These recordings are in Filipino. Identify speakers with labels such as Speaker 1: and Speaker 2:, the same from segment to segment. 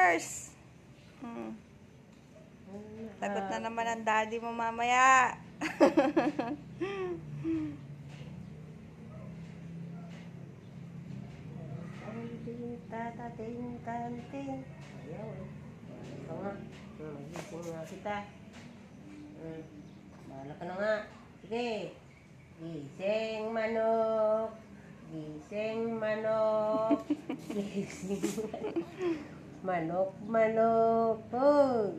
Speaker 1: nurse. Lagot na naman ang daddy mo mamaya.
Speaker 2: Ting. Ayaw eh. Ito nga. Magising nga kita. Bahala ka na nga. Sige. Gising manok. Gising manok. Gising manok. Manok. Oh.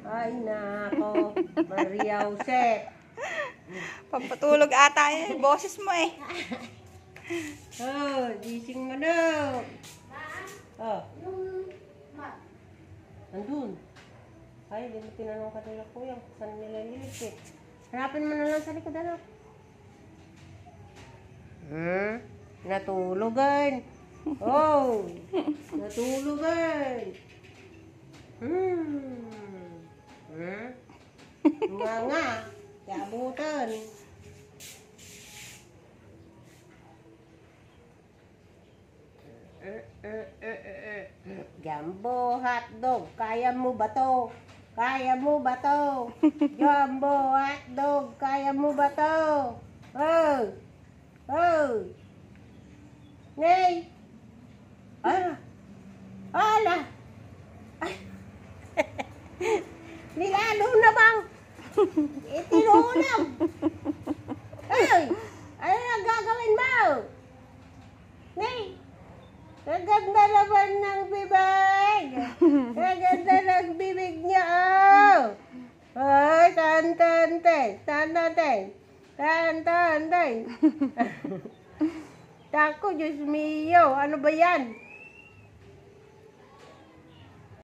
Speaker 2: Ay nako. Maria Jose.
Speaker 1: Pampatulog ata yung boses mo eh.
Speaker 2: Oh, gising manok. Oh. Nandun. Ay, hindi mo tinanong ka nila kuya. Saan nila lilit eh. Hanapin mo na lang sa likod anak. Natulugan. Oh. Natulugan. Nga. Kabutan. Jumbo hotdog, kaya mo ba to? Kaya mo ba to? Jumbo hotdog, kaya mo ba to? Oh! Oh! Nay! Ah! Ala! Nilalo na bang? Itinulam! Ay! Ano na gagawin mo? Nay! Kaganda naman ng bibig! Kaganda ng bibig niya, oh! Ay, tan-tan-tay! Tan-tan-tay! Tan-tan-tay! Tako, Diyos mio! Ano ba yan?